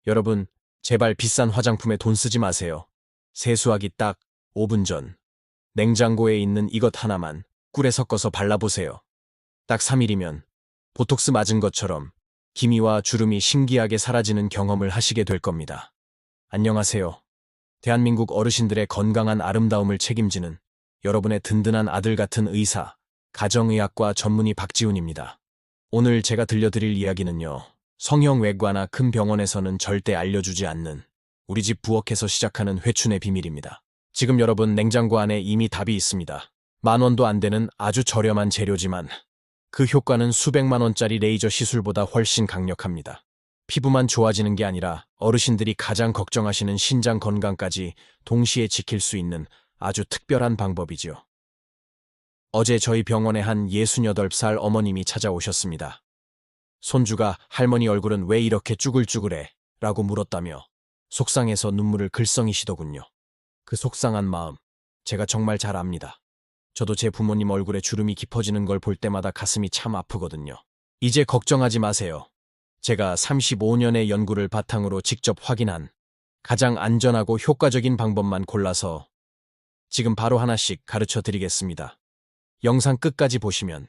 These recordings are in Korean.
여러분, 제발 비싼 화장품에 돈 쓰지 마세요. 세수하기 딱 5분 전. 냉장고에 있는 이것 하나만 꿀에 섞어서 발라보세요. 딱 3일이면 보톡스 맞은 것처럼 기미와 주름이 신기하게 사라지는 경험을 하시게 될 겁니다. 안녕하세요. 대한민국 어르신들의 건강한 아름다움을 책임지는 여러분의 든든한 아들 같은 의사, 가정의학과 전문의 박지훈입니다. 오늘 제가 들려드릴 이야기는요, 성형 외과나 큰 병원에서는 절대 알려주지 않는 우리 집 부엌에서 시작하는 회춘의 비밀입니다. 지금 여러분 냉장고 안에 이미 답이 있습니다. 10,000원도 안 되는 아주 저렴한 재료지만 그 효과는 수백만 원짜리 레이저 시술보다 훨씬 강력합니다. 피부만 좋아지는 게 아니라 어르신들이 가장 걱정하시는 신장 건강까지 동시에 지킬 수 있는 아주 특별한 방법이죠. 어제 저희 병원에 한 68살 어머님이 찾아오셨습니다. 손주가 할머니 얼굴은 왜 이렇게 쭈글쭈글해? 라고 물었다며 속상해서 눈물을 글썽이시더군요. 그 속상한 마음, 제가 정말 잘 압니다. 저도 제 부모님 얼굴에 주름이 깊어지는 걸 볼 때마다 가슴이 참 아프거든요. 이제 걱정하지 마세요. 제가 35년의 연구를 바탕으로 직접 확인한 가장 안전하고 효과적인 방법만 골라서 지금 바로 하나씩 가르쳐 드리겠습니다. 영상 끝까지 보시면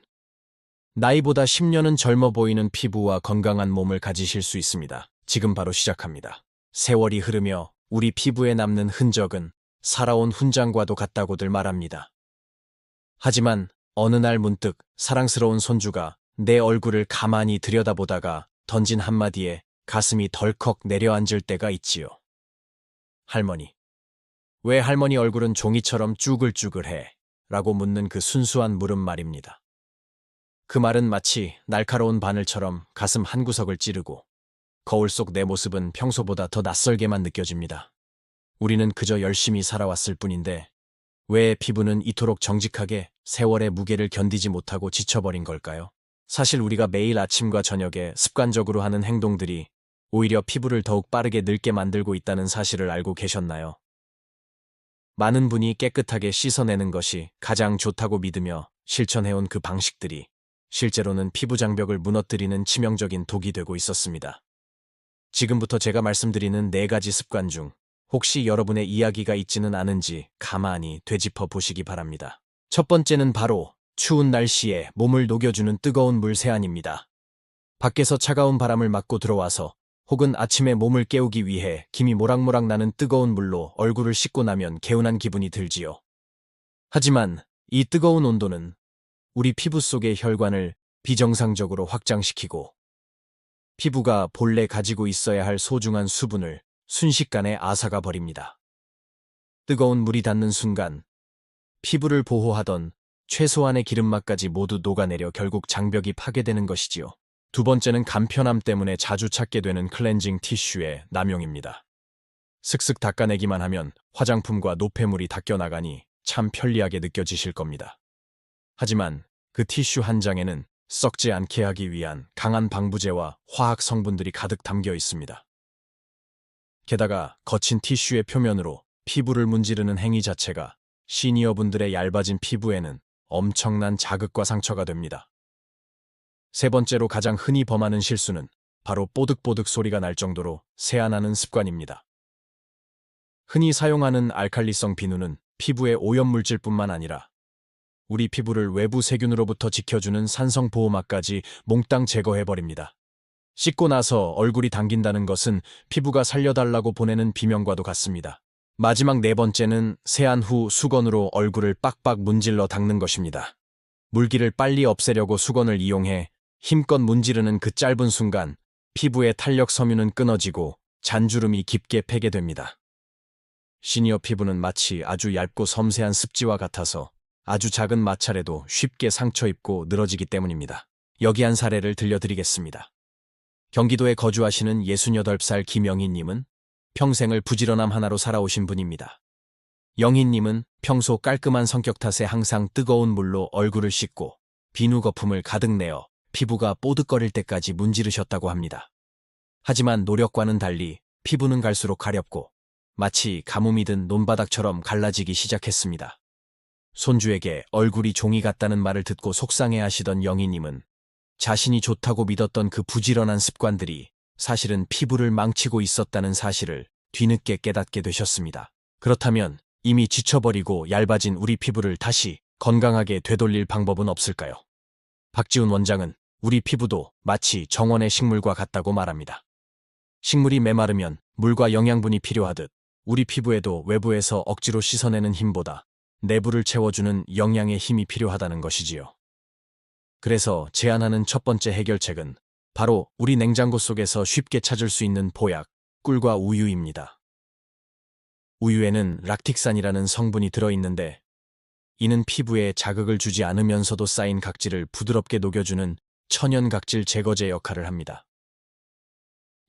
나이보다 10년은 젊어 보이는 피부와 건강한 몸을 가지실 수 있습니다. 지금 바로 시작합니다. 세월이 흐르며 우리 피부에 남는 흔적은 살아온 훈장과도 같다고들 말합니다. 하지만 어느 날 문득 사랑스러운 손주가 내 얼굴을 가만히 들여다보다가 던진 한마디에 가슴이 덜컥 내려앉을 때가 있지요. 할머니. 왜 할머니 얼굴은 종이처럼 쭈글쭈글해? 라고 묻는 그 순수한 물음 말입니다. 그 말은 마치 날카로운 바늘처럼 가슴 한구석을 찌르고 거울 속 내 모습은 평소보다 더 낯설게만 느껴집니다. 우리는 그저 열심히 살아왔을 뿐인데 왜 피부는 이토록 정직하게 세월의 무게를 견디지 못하고 지쳐버린 걸까요? 사실 우리가 매일 아침과 저녁에 습관적으로 하는 행동들이 오히려 피부를 더욱 빠르게 늙게 만들고 있다는 사실을 알고 계셨나요? 많은 분이 깨끗하게 씻어내는 것이 가장 좋다고 믿으며 실천해온 그 방식들이 실제로는 피부 장벽을 무너뜨리는 치명적인 독이 되고 있었습니다. 지금부터 제가 말씀드리는 4가지 습관 중 혹시 여러분의 이야기가 있지는 않은지 가만히 되짚어 보시기 바랍니다. 첫 번째는 바로 추운 날씨에 몸을 녹여주는 뜨거운 물 세안입니다. 밖에서 차가운 바람을 맞고 들어와서 혹은 아침에 몸을 깨우기 위해 김이 모락모락 나는 뜨거운 물로 얼굴을 씻고 나면 개운한 기분이 들지요. 하지만 이 뜨거운 온도는 우리 피부 속의 혈관을 비정상적으로 확장시키고 피부가 본래 가지고 있어야 할 소중한 수분을 순식간에 앗아가 버립니다. 뜨거운 물이 닿는 순간 피부를 보호하던 최소한의 기름막까지 모두 녹아내려 결국 장벽이 파괴되는 것이지요. 두 번째는 간편함 때문에 자주 찾게 되는 클렌징 티슈의 남용입니다. 슥슥 닦아내기만 하면 화장품과 노폐물이 닦여나가니 참 편리하게 느껴지실 겁니다. 하지만 그 티슈 한 장에는 썩지 않게 하기 위한 강한 방부제와 화학 성분들이 가득 담겨 있습니다. 게다가 거친 티슈의 표면으로 피부를 문지르는 행위 자체가 시니어분들의 얇아진 피부에는 엄청난 자극과 상처가 됩니다. 세 번째로 가장 흔히 범하는 실수는 바로 뽀득뽀득 소리가 날 정도로 세안하는 습관입니다. 흔히 사용하는 알칼리성 비누는 피부의 오염물질뿐만 아니라 우리 피부를 외부 세균으로부터 지켜주는 산성보호막까지 몽땅 제거해버립니다. 씻고 나서 얼굴이 당긴다는 것은 피부가 살려달라고 보내는 비명과도 같습니다. 마지막 4번째는 세안 후 수건으로 얼굴을 빡빡 문질러 닦는 것입니다. 물기를 빨리 없애려고 수건을 이용해 힘껏 문지르는 그 짧은 순간 피부의 탄력 섬유는 끊어지고 잔주름이 깊게 패게 됩니다. 시니어 피부는 마치 아주 얇고 섬세한 습지와 같아서 아주 작은 마찰에도 쉽게 상처 입고 늘어지기 때문입니다. 여기 한 사례를 들려드리겠습니다. 경기도에 거주하시는 68살 김영희님은 평생을 부지런함 하나로 살아오신 분입니다. 영희님은 평소 깔끔한 성격 탓에 항상 뜨거운 물로 얼굴을 씻고 비누 거품을 가득 내어 피부가 뽀득거릴 때까지 문지르셨다고 합니다. 하지만 노력과는 달리 피부는 갈수록 가렵고 마치 가뭄이 든 논바닥처럼 갈라지기 시작했습니다. 손주에게 얼굴이 종이 같다는 말을 듣고 속상해하시던 영희님은 자신이 좋다고 믿었던 그 부지런한 습관들이 사실은 피부를 망치고 있었다는 사실을 뒤늦게 깨닫게 되셨습니다. 그렇다면 이미 지쳐버리고 얇아진 우리 피부를 다시 건강하게 되돌릴 방법은 없을까요? 박지훈 원장은 우리 피부도 마치 정원의 식물과 같다고 말합니다. 식물이 메마르면 물과 영양분이 필요하듯 우리 피부에도 외부에서 억지로 씻어내는 힘보다 내부를 채워주는 영양의 힘이 필요하다는 것이지요. 그래서 제안하는 첫 번째 해결책은 바로 우리 냉장고 속에서 쉽게 찾을 수 있는 보약, 꿀과 우유입니다. 우유에는 락틱산이라는 성분이 들어있는데 이는 피부에 자극을 주지 않으면서도 쌓인 각질을 부드럽게 녹여주는 천연 각질 제거제 역할을 합니다.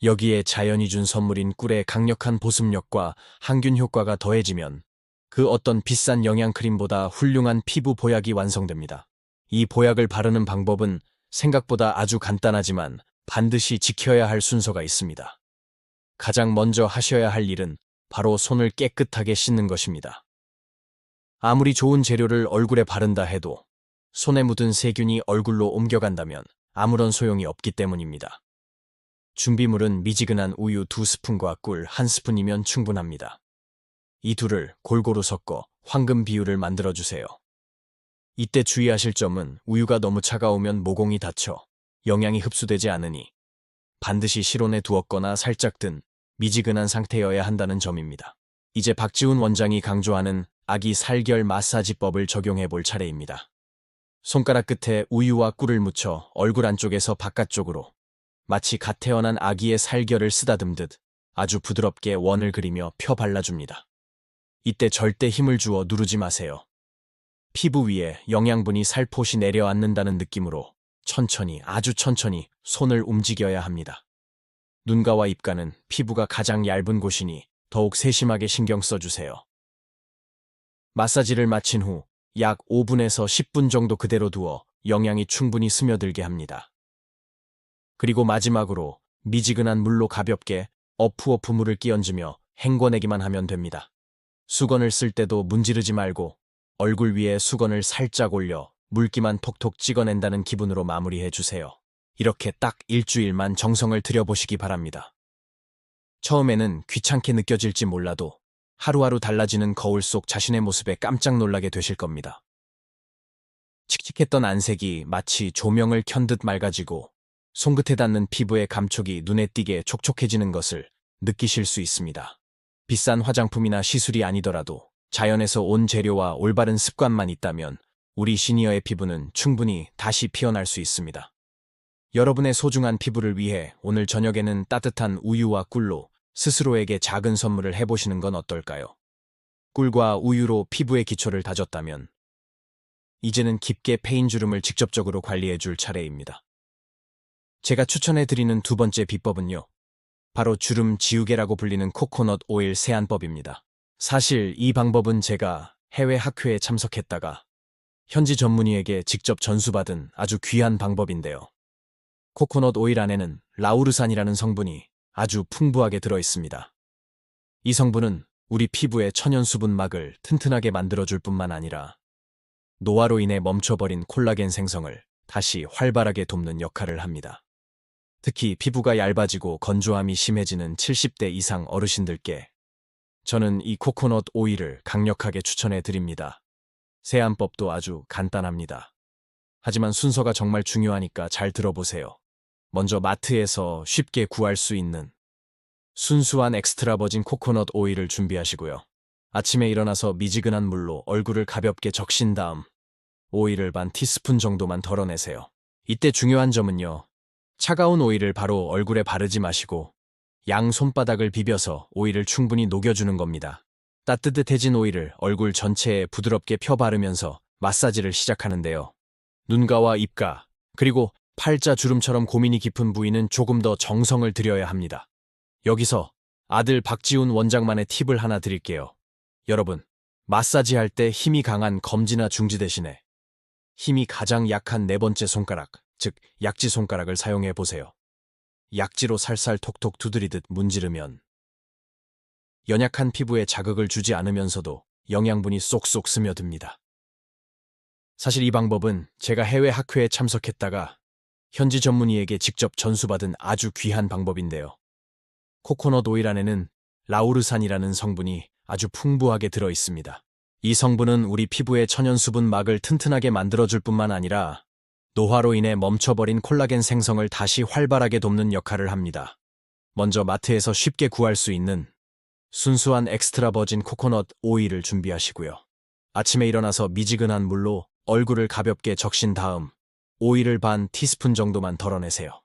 여기에 자연이 준 선물인 꿀의 강력한 보습력과 항균 효과가 더해지면 그 어떤 비싼 영양크림보다 훌륭한 피부 보약이 완성됩니다. 이 보약을 바르는 방법은 생각보다 아주 간단하지만 반드시 지켜야 할 순서가 있습니다. 가장 먼저 하셔야 할 일은 바로 손을 깨끗하게 씻는 것입니다. 아무리 좋은 재료를 얼굴에 바른다 해도 손에 묻은 세균이 얼굴로 옮겨간다면 아무런 소용이 없기 때문입니다. 준비물은 미지근한 우유 2스푼과 꿀 1스푼이면 충분합니다. 이 둘을 골고루 섞어 황금 비율을 만들어주세요. 이때 주의하실 점은 우유가 너무 차가우면 모공이 닫혀 영양이 흡수되지 않으니 반드시 실온에 두었거나 살짝 든 미지근한 상태여야 한다는 점입니다. 이제 박지훈 원장이 강조하는 아기 살결 마사지법을 적용해 볼 차례입니다. 손가락 끝에 우유와 꿀을 묻혀 얼굴 안쪽에서 바깥쪽으로 마치 갓 태어난 아기의 살결을 쓰다듬듯 아주 부드럽게 원을 그리며 펴 발라줍니다. 이때 절대 힘을 주어 누르지 마세요. 피부 위에 영양분이 살포시 내려앉는다는 느낌으로 천천히, 아주 천천히 손을 움직여야 합니다. 눈가와 입가는 피부가 가장 얇은 곳이니 더욱 세심하게 신경 써주세요. 마사지를 마친 후 약 5분에서 10분 정도 그대로 두어 영양이 충분히 스며들게 합니다. 그리고 마지막으로 미지근한 물로 가볍게 어프어프 물을 끼얹으며 헹궈내기만 하면 됩니다. 수건을 쓸 때도 문지르지 말고 얼굴 위에 수건을 살짝 올려 물기만 톡톡 찍어낸다는 기분으로 마무리해주세요. 이렇게 딱 일주일만 정성을 들여보시기 바랍니다. 처음에는 귀찮게 느껴질지 몰라도 하루하루 달라지는 거울 속 자신의 모습에 깜짝 놀라게 되실 겁니다. 칙칙했던 안색이 마치 조명을 켠 듯 맑아지고 손끝에 닿는 피부의 감촉이 눈에 띄게 촉촉해지는 것을 느끼실 수 있습니다. 비싼 화장품이나 시술이 아니더라도 자연에서 온 재료와 올바른 습관만 있다면 우리 시니어의 피부는 충분히 다시 피어날 수 있습니다. 여러분의 소중한 피부를 위해 오늘 저녁에는 따뜻한 우유와 꿀로 스스로에게 작은 선물을 해보시는 건 어떨까요? 꿀과 우유로 피부의 기초를 다졌다면 이제는 깊게 패인 주름을 직접적으로 관리해줄 차례입니다. 제가 추천해드리는 두 번째 비법은요. 바로 주름 지우개라고 불리는 코코넛 오일 세안법입니다. 사실 이 방법은 제가 해외 학회에 참석했다가 현지 전문의에게 직접 전수받은 아주 귀한 방법인데요. 코코넛 오일 안에는 라우르산이라는 성분이 아주 풍부하게 들어있습니다. 이 성분은 우리 피부의 천연 수분막을 튼튼하게 만들어줄 뿐만 아니라 노화로 인해 멈춰버린 콜라겐 생성을 다시 활발하게 돕는 역할을 합니다. 특히 피부가 얇아지고 건조함이 심해지는 70대 이상 어르신들께 저는 이 코코넛 오일을 강력하게 추천해 드립니다. 세안법도 아주 간단합니다. 하지만 순서가 정말 중요하니까 잘 들어보세요. 먼저 마트에서 쉽게 구할 수 있는 순수한 엑스트라 버진 코코넛 오일을 준비하시고요. 아침에 일어나서 미지근한 물로 얼굴을 가볍게 적신 다음 오일을 반 티스푼 정도만 덜어내세요. 이때 중요한 점은요. 차가운 오일을 바로 얼굴에 바르지 마시고 양 손바닥을 비벼서 오일을 충분히 녹여주는 겁니다. 따뜻해진 오일을 얼굴 전체에 부드럽게 펴 바르면서 마사지를 시작하는데요. 눈가와 입가, 그리고 팔자 주름처럼 고민이 깊은 부위는 조금 더 정성을 들여야 합니다. 여기서 아들 박지훈 원장만의 팁을 하나 드릴게요. 여러분, 마사지할 때 힘이 강한 검지나 중지 대신에 힘이 가장 약한 네 번째 손가락, 즉 약지 손가락을 사용해 보세요. 약지로 살살 톡톡 두드리듯 문지르면 연약한 피부에 자극을 주지 않으면서도 영양분이 쏙쏙 스며듭니다. 사실 이 방법은 제가 해외 학회에 참석했다가 현지 전문의에게 직접 전수받은 아주 귀한 방법인데요. 코코넛 오일 안에는 라우르산이라는 성분이 아주 풍부하게 들어 있습니다. 이 성분은 우리 피부의 천연수분 막을 튼튼하게 만들어줄 뿐만 아니라 노화로 인해 멈춰버린 콜라겐 생성을 다시 활발하게 돕는 역할을 합니다. 먼저 마트에서 쉽게 구할 수 있는 순수한 엑스트라 버진 코코넛 오일을 준비하시고요. 아침에 일어나서 미지근한 물로 얼굴을 가볍게 적신 다음 오일을 반 티스푼 정도만 덜어내세요.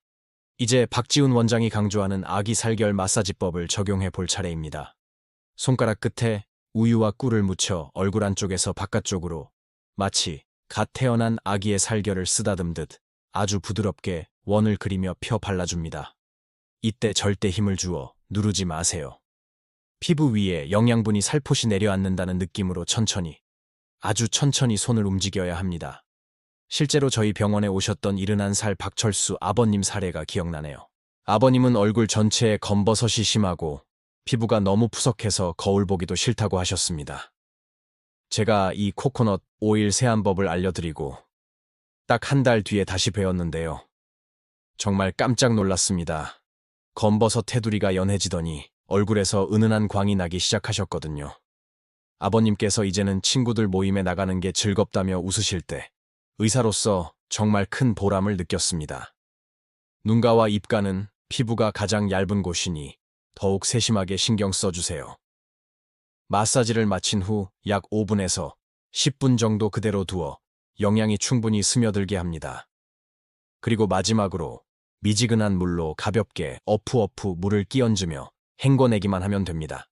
이제 박지훈 원장이 강조하는 아기 살결 마사지법을 적용해 볼 차례입니다. 손가락 끝에 우유와 꿀을 묻혀 얼굴 안쪽에서 바깥쪽으로 마치 갓 태어난 아기의 살결을 쓰다듬듯 아주 부드럽게 원을 그리며 펴 발라줍니다. 이때 절대 힘을 주어 누르지 마세요. 피부 위에 영양분이 살포시 내려앉는다는 느낌으로 천천히, 아주 천천히 손을 움직여야 합니다. 실제로 저희 병원에 오셨던 71살 박철수 아버님 사례가 기억나네요. 아버님은 얼굴 전체에 검버섯이 심하고 피부가 너무 푸석해서 거울 보기도 싫다고 하셨습니다. 제가 이 코코넛 오일 세안법을 알려드리고 딱 한 달 뒤에 다시 배웠는데요. 정말 깜짝 놀랐습니다. 검버섯 테두리가 연해지더니 얼굴에서 은은한 광이 나기 시작하셨거든요. 아버님께서 이제는 친구들 모임에 나가는 게 즐겁다며 웃으실 때 의사로서 정말 큰 보람을 느꼈습니다. 눈가와 입가는 피부가 가장 얇은 곳이니 더욱 세심하게 신경 써주세요. 마사지를 마친 후 약 5분에서 10분 정도 그대로 두어 영양이 충분히 스며들게 합니다. 그리고 마지막으로 미지근한 물로 가볍게 어프어프 물을 끼얹으며 헹궈내기만 하면 됩니다.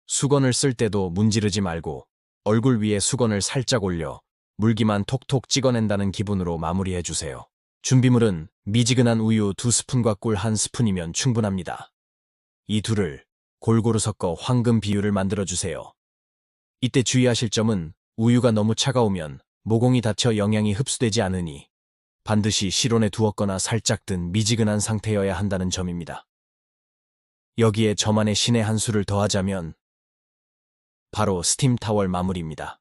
수건을 쓸 때도 문지르지 말고 얼굴 위에 수건을 살짝 올려 물기만 톡톡 찍어낸다는 기분으로 마무리해주세요. 준비물은 미지근한 우유 2스푼과 꿀 1스푼이면 충분합니다. 이 둘을 골고루 섞어 황금 비율을 만들어주세요. 이때 주의하실 점은 우유가 너무 차가우면 모공이 닫혀 영양이 흡수되지 않으니 반드시 실온에 두었거나 살짝 든 미지근한 상태여야 한다는 점입니다. 여기에 저만의 신의 한 수를 더하자면 바로 스팀 타월 마무리입니다.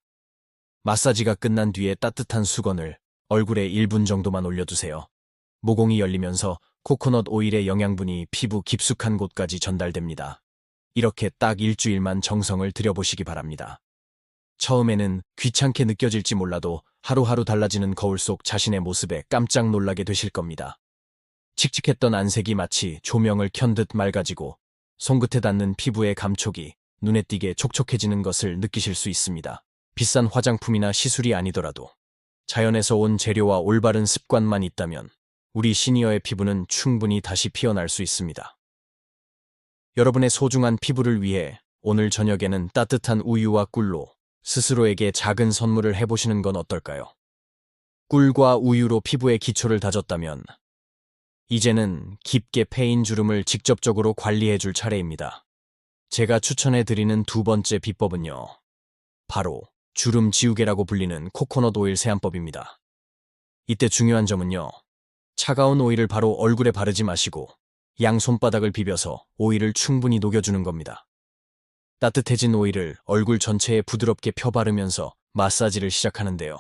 마사지가 끝난 뒤에 따뜻한 수건을 얼굴에 1분 정도만 올려두세요. 모공이 열리면서 코코넛 오일의 영양분이 피부 깊숙한 곳까지 전달됩니다. 이렇게 딱 일주일만 정성을 들여보시기 바랍니다. 처음에는 귀찮게 느껴질지 몰라도 하루하루 달라지는 거울 속 자신의 모습에 깜짝 놀라게 되실 겁니다. 칙칙했던 안색이 마치 조명을 켠 듯 맑아지고 손끝에 닿는 피부의 감촉이 눈에 띄게 촉촉해지는 것을 느끼실 수 있습니다. 비싼 화장품이나 시술이 아니더라도 자연에서 온 재료와 올바른 습관만 있다면 우리 시니어의 피부는 충분히 다시 피어날 수 있습니다. 여러분의 소중한 피부를 위해 오늘 저녁에는 따뜻한 우유와 꿀로 스스로에게 작은 선물을 해보시는 건 어떨까요? 꿀과 우유로 피부의 기초를 다졌다면 이제는 깊게 패인 주름을 직접적으로 관리해줄 차례입니다. 제가 추천해드리는 두 번째 비법은요. 바로 주름 지우개라고 불리는 코코넛 오일 세안법입니다. 이때 중요한 점은요. 차가운 오일을 바로 얼굴에 바르지 마시고 양 손바닥을 비벼서 오일을 충분히 녹여주는 겁니다. 따뜻해진 오일을 얼굴 전체에 부드럽게 펴바르면서 마사지를 시작하는데요.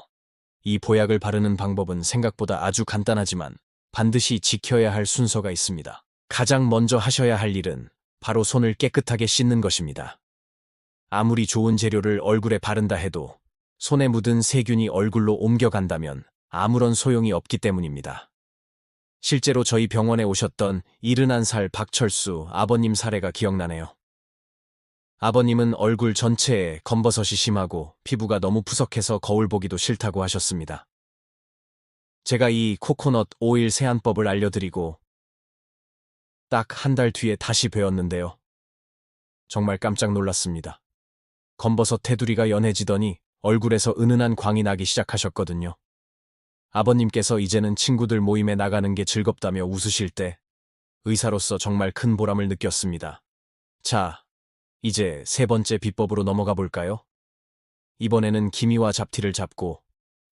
이 보약을 바르는 방법은 생각보다 아주 간단하지만 반드시 지켜야 할 순서가 있습니다. 가장 먼저 하셔야 할 일은 바로 손을 깨끗하게 씻는 것입니다. 아무리 좋은 재료를 얼굴에 바른다 해도 손에 묻은 세균이 얼굴로 옮겨간다면 아무런 소용이 없기 때문입니다. 실제로 저희 병원에 오셨던 71살 박철수 아버님 사례가 기억나네요. 아버님은 얼굴 전체에 검버섯이 심하고 피부가 너무 푸석해서 거울 보기도 싫다고 하셨습니다. 제가 이 코코넛 오일 세안법을 알려드리고 딱 한 달 뒤에 다시 배웠는데요. 정말 깜짝 놀랐습니다. 검버섯 테두리가 연해지더니 얼굴에서 은은한 광이 나기 시작하셨거든요. 아버님께서 이제는 친구들 모임에 나가는 게 즐겁다며 웃으실 때 의사로서 정말 큰 보람을 느꼈습니다. 자, 이제 세 번째 비법으로 넘어가 볼까요? 이번에는 기미와 잡티를 잡고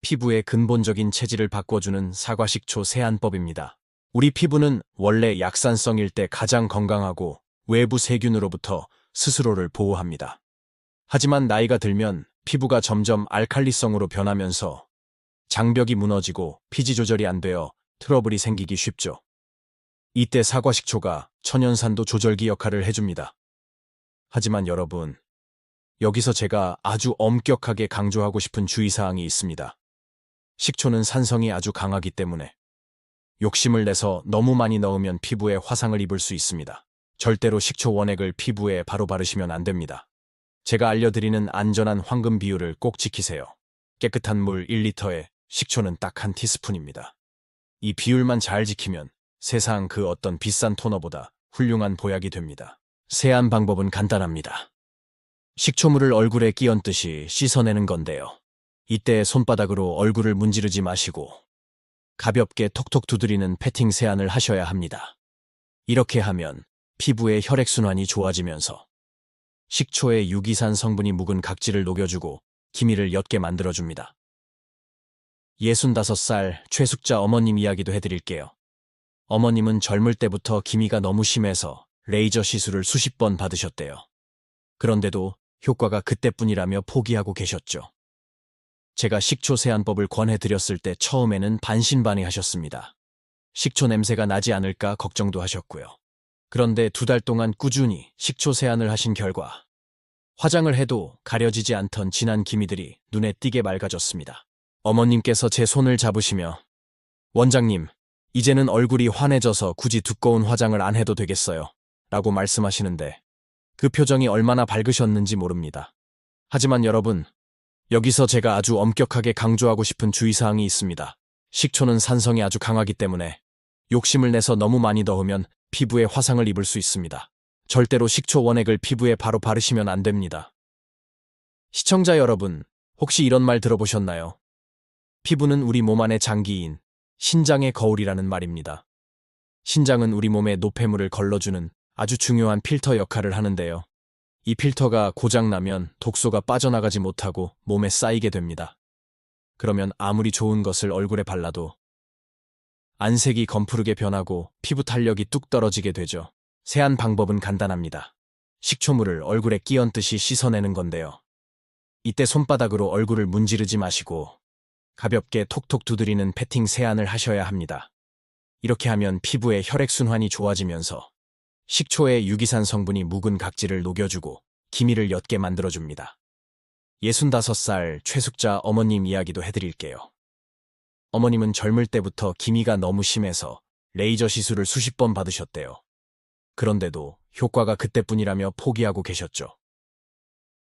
피부의 근본적인 체질을 바꿔주는 사과식초 세안법입니다. 우리 피부는 원래 약산성일 때 가장 건강하고 외부 세균으로부터 스스로를 보호합니다. 하지만 나이가 들면 피부가 점점 알칼리성으로 변하면서 장벽이 무너지고 피지 조절이 안 되어 트러블이 생기기 쉽죠. 이때 사과식초가 천연산도 조절기 역할을 해줍니다. 하지만 여러분, 여기서 제가 아주 엄격하게 강조하고 싶은 주의사항이 있습니다. 식초는 산성이 아주 강하기 때문에 욕심을 내서 너무 많이 넣으면 피부에 화상을 입을 수 있습니다. 절대로 식초 원액을 피부에 바로 바르시면 안 됩니다. 제가 알려드리는 안전한 황금 비율을 꼭 지키세요. 깨끗한 물 1리터에 식초는 딱 한 티스푼입니다. 이 비율만 잘 지키면 세상 그 어떤 비싼 토너보다 훌륭한 보약이 됩니다. 세안 방법은 간단합니다. 식초물을 얼굴에 끼얹듯이 씻어내는 건데요. 이때 손바닥으로 얼굴을 문지르지 마시고 가볍게 톡톡 두드리는 패팅 세안을 하셔야 합니다. 이렇게 하면 피부의 혈액순환이 좋아지면서 식초의 유기산 성분이 묵은 각질을 녹여주고 기미를 옅게 만들어줍니다. 65살 최숙자 어머님 이야기도 해드릴게요. 어머님은 젊을 때부터 기미가 너무 심해서 레이저 시술을 수십 번 받으셨대요. 그런데도 효과가 그때뿐이라며 포기하고 계셨죠. 제가 식초 세안법을 권해드렸을 때 처음에는 반신반의하셨습니다. 식초 냄새가 나지 않을까 걱정도 하셨고요. 그런데 2달 동안 꾸준히 식초 세안을 하신 결과 화장을 해도 가려지지 않던 진한 기미들이 눈에 띄게 맑아졌습니다. 어머님께서 제 손을 잡으시며 원장님, 이제는 얼굴이 환해져서 굳이 두꺼운 화장을 안 해도 되겠어요. 라고 말씀하시는데 그 표정이 얼마나 밝으셨는지 모릅니다. 하지만 여러분, 여기서 제가 아주 엄격하게 강조하고 싶은 주의사항이 있습니다. 식초는 산성이 아주 강하기 때문에 욕심을 내서 너무 많이 넣으면 피부에 화상을 입을 수 있습니다. 절대로 식초 원액을 피부에 바로 바르시면 안 됩니다. 시청자 여러분, 혹시 이런 말 들어보셨나요? 피부는 우리 몸 안의 장기인 신장의 거울이라는 말입니다. 신장은 우리 몸의 노폐물을 걸러주는 아주 중요한 필터 역할을 하는데요. 이 필터가 고장나면 독소가 빠져나가지 못하고 몸에 쌓이게 됩니다. 그러면 아무리 좋은 것을 얼굴에 발라도 안색이 검푸르게 변하고 피부 탄력이 뚝 떨어지게 되죠. 세안 방법은 간단합니다. 식초물을 얼굴에 끼얹듯이 씻어내는 건데요. 이때 손바닥으로 얼굴을 문지르지 마시고 가볍게 톡톡 두드리는 패팅 세안을 하셔야 합니다. 이렇게 하면 피부의 혈액순환이 좋아지면서 식초의 유기산 성분이 묵은 각질을 녹여주고 기미를 옅게 만들어줍니다. 65살 최숙자 어머님 이야기도 해드릴게요. 어머님은 젊을 때부터 기미가 너무 심해서 레이저 시술을 수십 번 받으셨대요. 그런데도 효과가 그때뿐이라며 포기하고 계셨죠.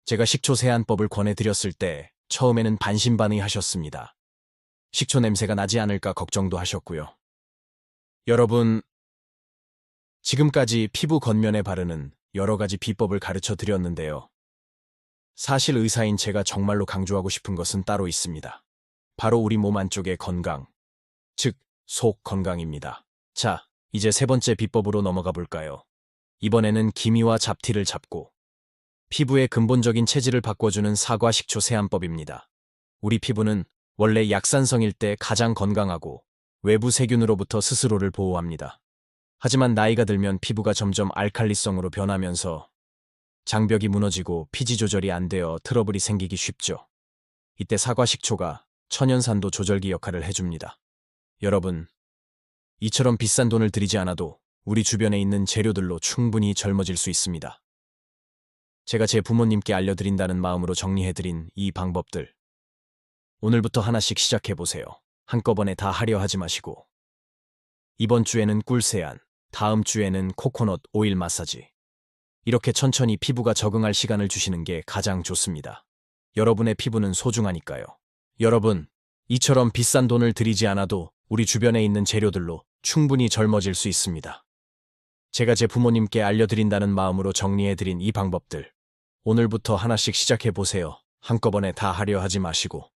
제가 식초 세안법을 권해드렸을 때 처음에는 반신반의하셨습니다. 식초 냄새가 나지 않을까 걱정도 하셨고요. 여러분, 지금까지 피부 겉면에 바르는 여러 가지 비법을 가르쳐 드렸는데요. 사실 의사인 제가 정말로 강조하고 싶은 것은 따로 있습니다. 바로 우리 몸 안쪽의 건강, 즉, 속 건강입니다. 자, 이제 3번째 비법으로 넘어가 볼까요? 이번에는 기미와 잡티를 잡고 피부의 근본적인 체질을 바꿔주는 사과 식초 세안법입니다. 우리 피부는 원래 약산성일 때 가장 건강하고 외부 세균으로부터 스스로를 보호합니다. 하지만 나이가 들면 피부가 점점 알칼리성으로 변하면서 장벽이 무너지고 피지 조절이 안 되어 트러블이 생기기 쉽죠. 이때 사과 식초가 천연산도 조절기 역할을 해줍니다. 여러분, 이처럼 비싼 돈을 들이지 않아도 우리 주변에 있는 재료들로 충분히 젊어질 수 있습니다. 제가 제 부모님께 알려드린다는 마음으로 정리해드린 이 방법들, 오늘부터 하나씩 시작해보세요. 한꺼번에 다 하려 하지 마시고 이번 주에는 꿀세안, 다음 주에는 코코넛 오일 마사지, 이렇게 천천히 피부가 적응할 시간을 주시는 게 가장 좋습니다. 여러분의 피부는 소중하니까요. 여러분, 이처럼 비싼 돈을 들이지 않아도 우리 주변에 있는 재료들로 충분히 젊어질 수 있습니다. 제가 제 부모님께 알려드린다는 마음으로 정리해드린 이 방법들, 오늘부터 하나씩 시작해보세요. 한꺼번에 다 하려 하지 마시고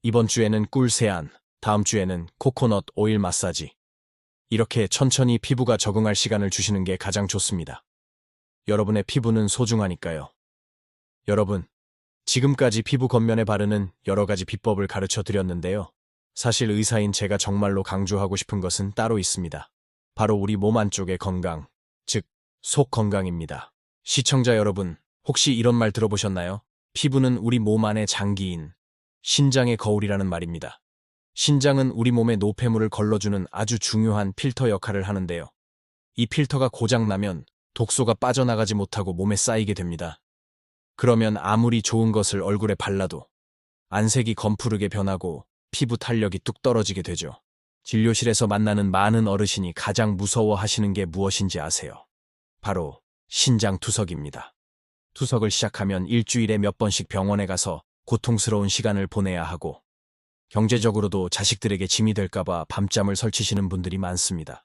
이번 주에는 꿀세안, 다음 주에는 코코넛 오일 마사지, 이렇게 천천히 피부가 적응할 시간을 주시는 게 가장 좋습니다. 여러분의 피부는 소중하니까요. 여러분, 지금까지 피부 겉면에 바르는 여러 가지 비법을 가르쳐 드렸는데요. 사실 의사인 제가 정말로 강조하고 싶은 것은 따로 있습니다. 바로 우리 몸 안쪽의 건강, 즉, 속 건강입니다. 시청자 여러분, 혹시 이런 말 들어보셨나요? 피부는 우리 몸 안의 장기인 신장의 거울이라는 말입니다. 신장은 우리 몸에 노폐물을 걸러주는 아주 중요한 필터 역할을 하는데요. 이 필터가 고장나면 독소가 빠져나가지 못하고 몸에 쌓이게 됩니다. 그러면 아무리 좋은 것을 얼굴에 발라도 안색이 검푸르게 변하고 피부 탄력이 뚝 떨어지게 되죠. 진료실에서 만나는 많은 어르신이 가장 무서워하시는 게 무엇인지 아세요? 바로 신장 투석입니다. 투석을 시작하면 일주일에 몇 번씩 병원에 가서 고통스러운 시간을 보내야 하고 경제적으로도 자식들에게 짐이 될까봐 밤잠을 설치시는 분들이 많습니다.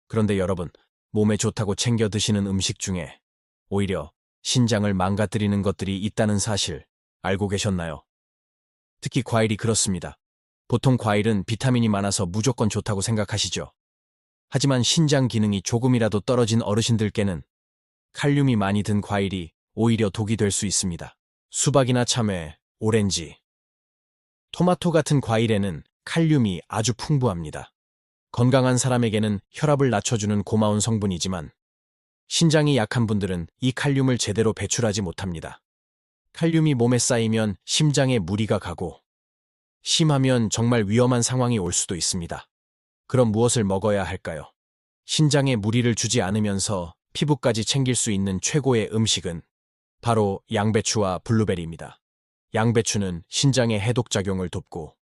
그런데 여러분, 몸에 좋다고 챙겨 드시는 음식 중에 오히려 신장을 망가뜨리는 것들이 있다는 사실 알고 계셨나요? 특히 과일이 그렇습니다. 보통 과일은 비타민이 많아서 무조건 좋다고 생각하시죠. 하지만 신장 기능이 조금이라도 떨어진 어르신들께는 칼륨이 많이 든 과일이 오히려 독이 될 수 있습니다. 수박이나 참외, 오렌지, 토마토 같은 과일에는 칼륨이 아주 풍부합니다. 건강한 사람에게는 혈압을 낮춰주는 고마운 성분이지만 신장이 약한 분들은 이 칼륨을 제대로 배출하지 못합니다. 칼륨이 몸에 쌓이면 심장에 무리가 가고 심하면 정말 위험한 상황이 올 수도 있습니다. 그럼 무엇을 먹어야 할까요? 신장에 무리를 주지 않으면서 피부까지 챙길 수 있는 최고의 음식은 바로 양배추와 블루베리입니다. 양배추는 신장의 해독작용을 돕고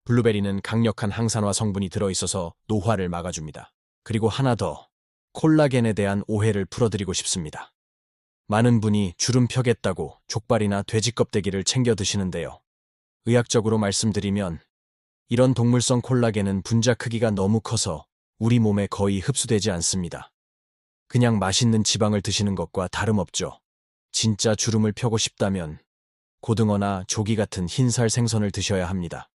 블루베리는 강력한 항산화 성분이 들어있어서 노화를 막아줍니다. 그리고 하나 더, 콜라겐에 대한 오해를 풀어드리고 싶습니다. 많은 분이 주름 펴겠다고 족발이나 돼지 껍데기를 챙겨 드시는데요. 의학적으로 말씀드리면 이런 동물성 콜라겐은 분자 크기가 너무 커서 우리 몸에 거의 흡수되지 않습니다. 그냥 맛있는 지방을 드시는 것과 다름없죠. 진짜 주름을 펴고 싶다면 고등어나 조기 같은 흰살 생선을 드셔야 합니다.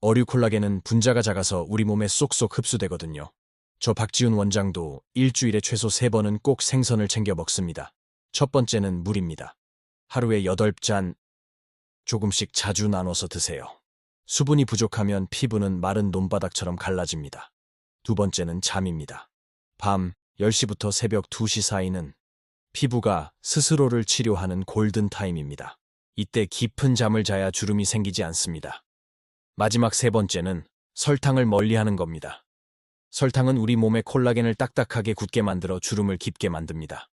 어류 콜라겐은 분자가 작아서 우리 몸에 쏙쏙 흡수되거든요. 저 박지훈 원장도 일주일에 최소 3번은 꼭 생선을 챙겨 먹습니다. 첫 번째는 물입니다. 하루에 8잔 조금씩 자주 나눠서 드세요. 수분이 부족하면 피부는 마른 논바닥처럼 갈라집니다. 두 번째는 잠입니다. 밤 10시부터 새벽 2시 사이는 피부가 스스로를 치료하는 골든타임입니다. 이때 깊은 잠을 자야 주름이 생기지 않습니다. 마지막 세 번째는 설탕을 멀리하는 겁니다. 설탕은 우리 몸의 콜라겐을 딱딱하게 굳게 만들어 주름을 깊게 만듭니다.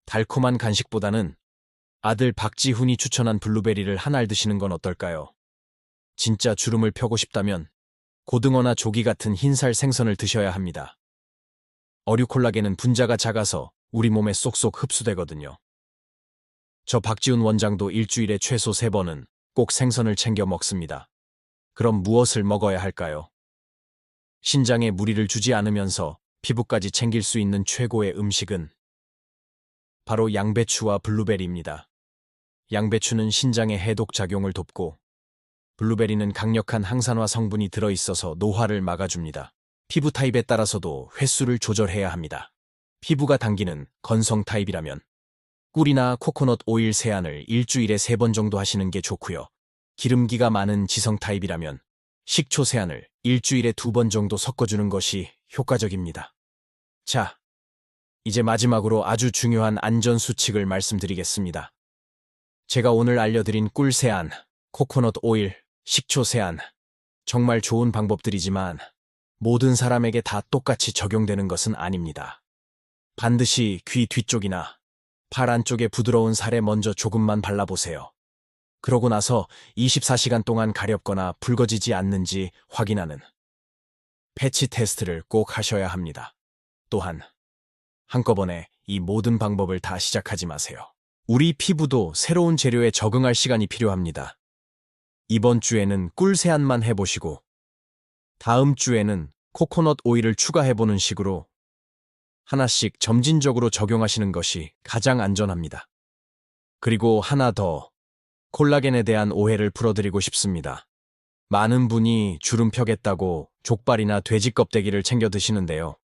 달콤한 간식보다는 아들 박지훈이 추천한 블루베리를 한 알 드시는 건 어떨까요? 진짜 주름을 펴고 싶다면 고등어나 조기 같은 흰살 생선을 드셔야 합니다. 어류 콜라겐은 분자가 작아서 우리 몸에 쏙쏙 흡수되거든요. 저 박지훈 원장도 일주일에 최소 3번은 꼭 생선을 챙겨 먹습니다. 그럼 무엇을 먹어야 할까요? 신장에 무리를 주지 않으면서 피부까지 챙길 수 있는 최고의 음식은 바로 양배추와 블루베리입니다. 양배추는 신장의 해독 작용을 돕고 블루베리는 강력한 항산화 성분이 들어있어서 노화를 막아줍니다. 피부 타입에 따라서도 횟수를 조절해야 합니다. 피부가 당기는 건성 타입이라면 꿀이나 코코넛 오일 세안을 일주일에 3번 정도 하시는 게 좋고요. 기름기가 많은 지성 타입이라면 식초 세안을 일주일에 2번 정도 섞어주는 것이 효과적입니다. 자, 이제 마지막으로 아주 중요한 안전 수칙을 말씀드리겠습니다. 제가 오늘 알려드린 꿀 세안, 코코넛 오일, 식초 세안, 정말 좋은 방법들이지만 모든 사람에게 다 똑같이 적용되는 것은 아닙니다. 반드시 귀 뒤쪽이나 팔 안쪽에 부드러운 살에 먼저 조금만 발라보세요. 그러고 나서 24시간 동안 가렵거나 붉어지지 않는지 확인하는 패치 테스트를 꼭 하셔야 합니다. 또한 한꺼번에 이 모든 방법을 다 시작하지 마세요. 우리 피부도 새로운 재료에 적응할 시간이 필요합니다. 이번 주에는 꿀 세안만 해보시고 다음 주에는 코코넛 오일을 추가해보는 식으로 하나씩 점진적으로 적용하시는 것이 가장 안전합니다. 그리고 하나 더, 콜라겐에 대한 오해를 풀어드리고 싶습니다. 많은 분이 주름 펴겠다고 족발이나 돼지 껍데기를 챙겨 드시는데요.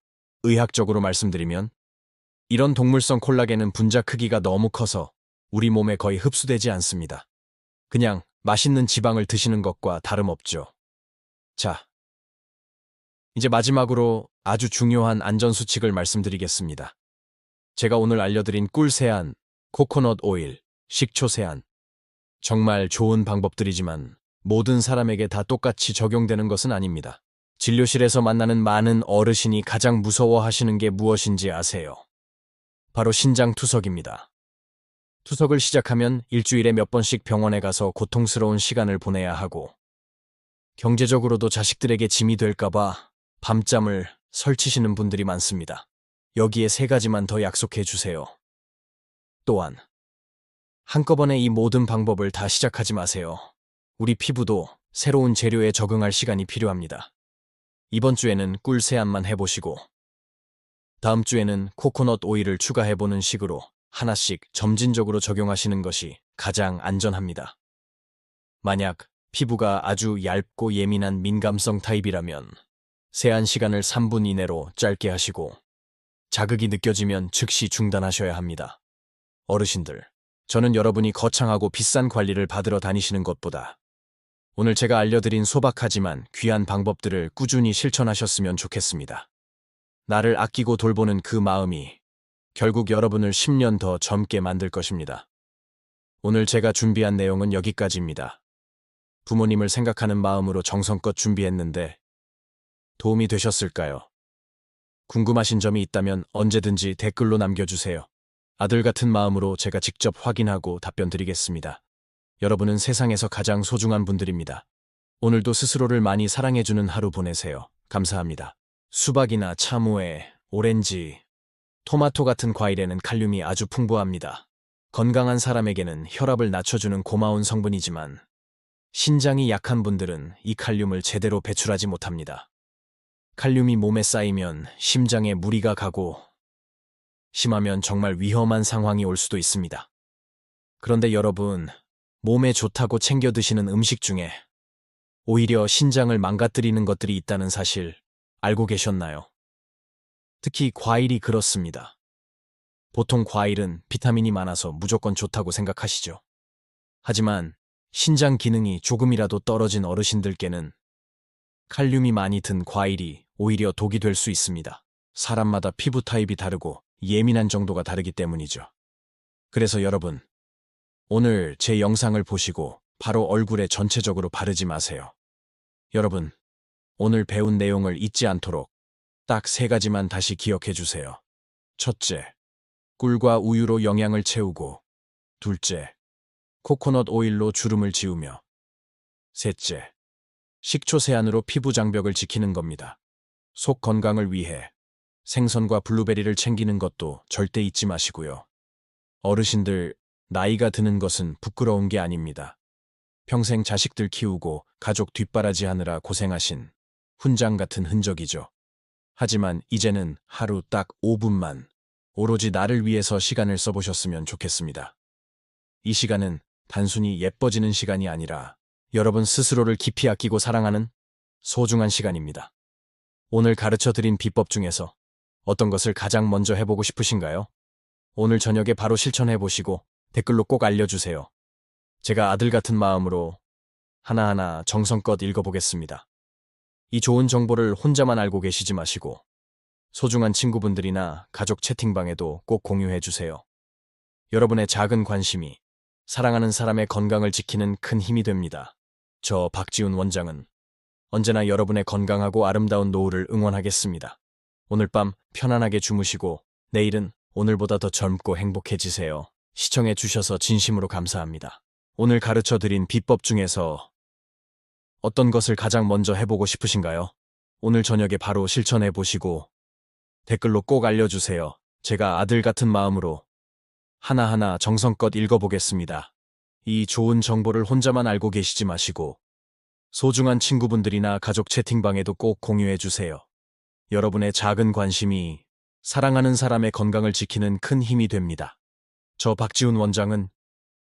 의학적으로 말씀드리면 이런 동물성 콜라겐은 분자 크기가 너무 커서 우리 몸에 거의 흡수되지 않습니다. 그냥 맛있는 지방을 드시는 것과 다름없죠. 자, 이제 마지막으로 아주 중요한 안전수칙을 말씀드리겠습니다. 제가 오늘 알려드린 꿀 세안, 코코넛 오일, 식초 세안, 정말 좋은 방법들이지만 모든 사람에게 다 똑같이 적용되는 것은 아닙니다. 진료실에서 만나는 많은 어르신이 가장 무서워하시는 게 무엇인지 아세요? 바로 신장 투석입니다. 투석을 시작하면 일주일에 몇 번씩 병원에 가서 고통스러운 시간을 보내야 하고, 경제적으로도 자식들에게 짐이 될까봐 밤잠을 설치시는 분들이 많습니다. 여기에 3가지만 더 약속해 주세요. 또한 한꺼번에 이 모든 방법을 다 시작하지 마세요. 우리 피부도 새로운 재료에 적응할 시간이 필요합니다. 이번 주에는 꿀 세안만 해보시고, 다음 주에는 코코넛 오일을 추가해보는 식으로 하나씩 점진적으로 적용하시는 것이 가장 안전합니다. 만약 피부가 아주 얇고 예민한 민감성 타입이라면 세안 시간을 3분 이내로 짧게 하시고, 자극이 느껴지면 즉시 중단하셔야 합니다. 어르신들, 저는 여러분이 거창하고 비싼 관리를 받으러 다니시는 것보다 오늘 제가 알려드린 소박하지만 귀한 방법들을 꾸준히 실천하셨으면 좋겠습니다. 나를 아끼고 돌보는 그 마음이 결국 여러분을 10년 더 젊게 만들 것입니다. 오늘 제가 준비한 내용은 여기까지입니다. 부모님을 생각하는 마음으로 정성껏 준비했는데 도움이 되셨을까요? 궁금하신 점이 있다면 언제든지 댓글로 남겨주세요. 아들 같은 마음으로 제가 직접 확인하고 답변 드리겠습니다. 여러분은 세상에서 가장 소중한 분들입니다. 오늘도 스스로를 많이 사랑해주는 하루 보내세요. 감사합니다. 수박이나 참외, 오렌지, 토마토 같은 과일에는 칼륨이 아주 풍부합니다. 건강한 사람에게는 혈압을 낮춰주는 고마운 성분이지만 신장이 약한 분들은 이 칼륨을 제대로 배출하지 못합니다. 칼륨이 몸에 쌓이면 심장에 무리가 가고 심하면 정말 위험한 상황이 올 수도 있습니다. 그런데 여러분, 몸에 좋다고 챙겨 드시는 음식 중에 오히려 신장을 망가뜨리는 것들이 있다는 사실 알고 계셨나요? 특히 과일이 그렇습니다. 보통 과일은 비타민이 많아서 무조건 좋다고 생각하시죠. 하지만 신장 기능이 조금이라도 떨어진 어르신들께는 칼륨이 많이 든 과일이 오히려 독이 될 수 있습니다. 사람마다 피부 타입이 다르고 예민한 정도가 다르기 때문이죠. 그래서 여러분, 오늘 제 영상을 보시고 바로 얼굴에 전체적으로 바르지 마세요. 여러분, 오늘 배운 내용을 잊지 않도록 딱 3가지만 다시 기억해 주세요. 첫째, 꿀과 우유로 영양을 채우고, 둘째, 코코넛 오일로 주름을 지우며, 셋째, 식초 세안으로 피부 장벽을 지키는 겁니다. 속 건강을 위해 생선과 블루베리를 챙기는 것도 절대 잊지 마시고요. 어르신들, 나이가 드는 것은 부끄러운 게 아닙니다. 평생 자식들 키우고 가족 뒷바라지 하느라 고생하신 훈장 같은 흔적이죠. 하지만 이제는 하루 딱 5분만 오로지 나를 위해서 시간을 써보셨으면 좋겠습니다. 이 시간은 단순히 예뻐지는 시간이 아니라 여러분 스스로를 깊이 아끼고 사랑하는 소중한 시간입니다. 오늘 가르쳐드린 비법 중에서 어떤 것을 가장 먼저 해보고 싶으신가요? 오늘 저녁에 바로 실천해보시고 댓글로 꼭 알려주세요. 제가 아들 같은 마음으로 하나하나 정성껏 읽어보겠습니다. 이 좋은 정보를 혼자만 알고 계시지 마시고 소중한 친구분들이나 가족 채팅방에도 꼭 공유해주세요. 여러분의 작은 관심이 사랑하는 사람의 건강을 지키는 큰 힘이 됩니다. 저 박지훈 원장은 언제나 여러분의 건강하고 아름다운 노후를 응원하겠습니다. 오늘 밤 편안하게 주무시고 내일은 오늘보다 더 젊고 행복해지세요. 시청해주셔서 진심으로 감사합니다. 오늘 가르쳐드린 비법 중에서 어떤 것을 가장 먼저 해보고 싶으신가요? 오늘 저녁에 바로 실천해보시고 댓글로 꼭 알려주세요. 제가 아들 같은 마음으로 하나하나 정성껏 읽어보겠습니다. 이 좋은 정보를 혼자만 알고 계시지 마시고 소중한 친구분들이나 가족 채팅방에도 꼭 공유해주세요. 여러분의 작은 관심이 사랑하는 사람의 건강을 지키는 큰 힘이 됩니다. 저 박지훈 원장은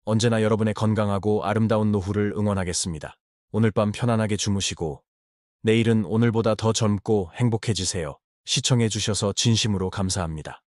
언제나 여러분의 건강하고 아름다운 노후를 응원하겠습니다. 오늘 밤 편안하게 주무시고 내일은 오늘보다 더 젊고 행복해지세요. 시청해주셔서 진심으로 감사합니다.